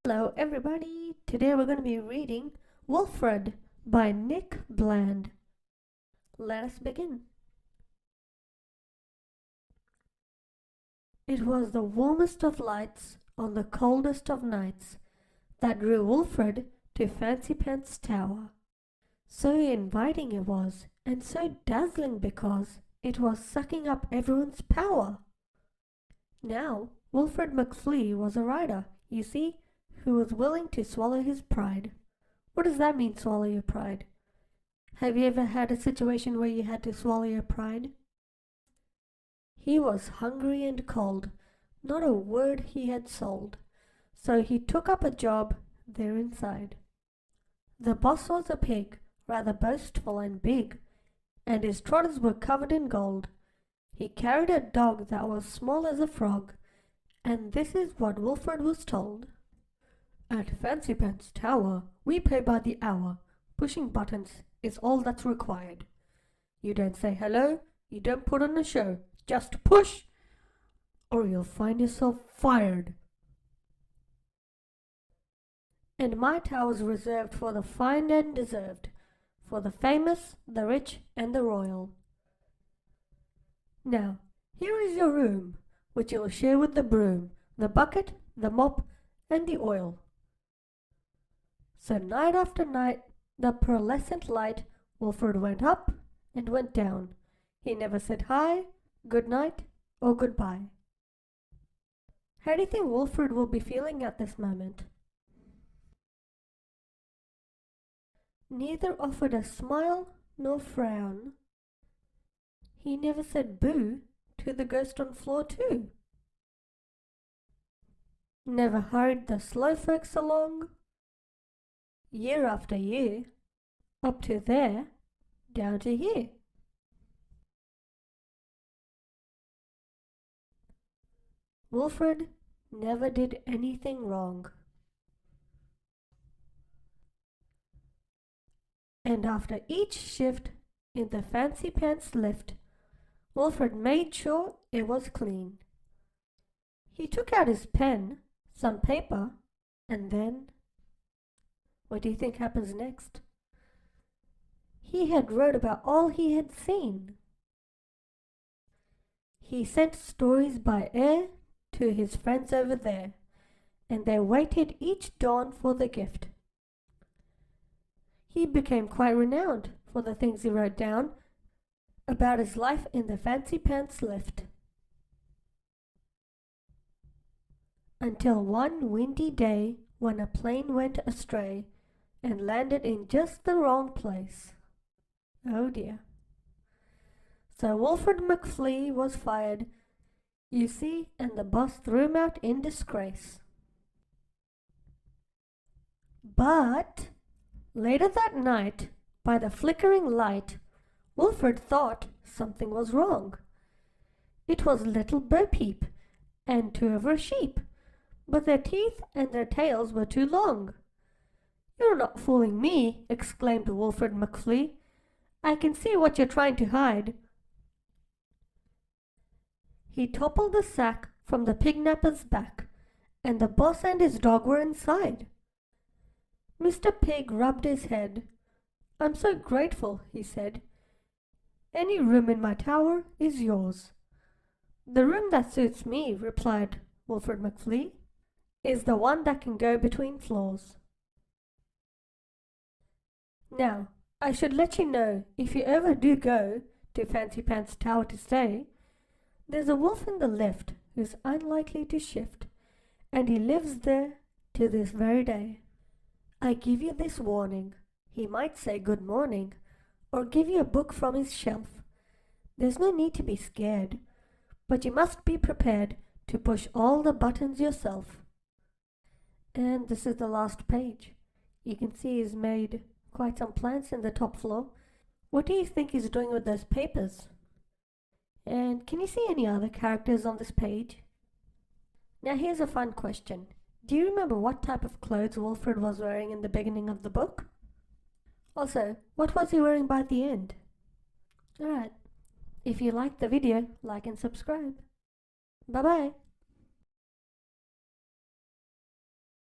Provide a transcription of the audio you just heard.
Hello everybody, today we're going to be reading Wolfred by Nick Bland. Let us begin. It was the warmest of lights on the coldest of nights that drew Wolfred to Fancy Pants Tower. So inviting it was, and so dazzling because it was sucking up everyone's power. Now, Wolfred McFlea was a rider, you see, who was willing to swallow his pride. What does that mean, swallow your pride? Have you ever had a situation where you had to swallow your pride? He was hungry and cold, not a word he had sold, so he took up a job there inside. The boss was a pig, rather boastful and big, and his trotters were covered in gold. He carried a dog that was small as a frog, and this is what Wolfred was told. At Fancy Pants Tower, we pay by the hour. Pushing buttons is all that's required. You don't say hello, you don't put on a show. Just push, or you'll find yourself fired. And my tower's reserved for the fine and deserved, for the famous, the rich, and the royal. Now, here is your room, which you'll share with the broom, the bucket, the mop, and the oil. So night after night, the pearlescent light, Wolfred went up and went down. He never said hi, good night, or goodbye. How do you think Wolfred will be feeling at this moment? Neither offered a smile nor frown. He never said boo to the ghost on floor 2. Never hurried the slow folks along. Year after year, up to there, down to here. Wolfred never did anything wrong. And after each shift in the Fancy Pants lift, Wolfred made sure it was clean. He took out his pen, some paper, and then... what do you think happens next? He had wrote about all he had seen. He sent stories by air to his friends over there, and they waited each dawn for the gift. He became quite renowned for the things he wrote down about his life in the Fancy Pants lift. Until one windy day when a plane went astray and landed in just the wrong place. Oh dear. So Wolfred McFlea was fired, you see, and the boss threw him out in disgrace. But later that night, by the flickering light, Wolfred thought something was wrong. It was little Bo Peep and 2 of her sheep, but their teeth and their tails were too long. "You're not fooling me," exclaimed Wolfred McFlea. "I can see what you're trying to hide." He toppled the sack from the pignapper's back, and the boss and his dog were inside. Mr. Pig rubbed his head. "I'm so grateful," he said. "Any room in my tower is yours." "The room that suits me," replied Wolfred McFlea, "is the one that can go between floors." Now, I should let you know, if you ever do go to Fancy Pants Tower to stay, there's a wolf in the lift who's unlikely to shift, and he lives there to this very day. I give you this warning. He might say good morning, or give you a book from his shelf. There's no need to be scared, but you must be prepared to push all the buttons yourself. And this is the last page. You can see he's made quite some plants in the top floor. What do you think he's doing with those papers? And can you see any other characters on this page? Now here's a fun question. Do you remember what type of clothes Wolfred was wearing in the beginning of the book? Also, what was he wearing by the end? Alright, if you liked the video, like and subscribe. Bye bye.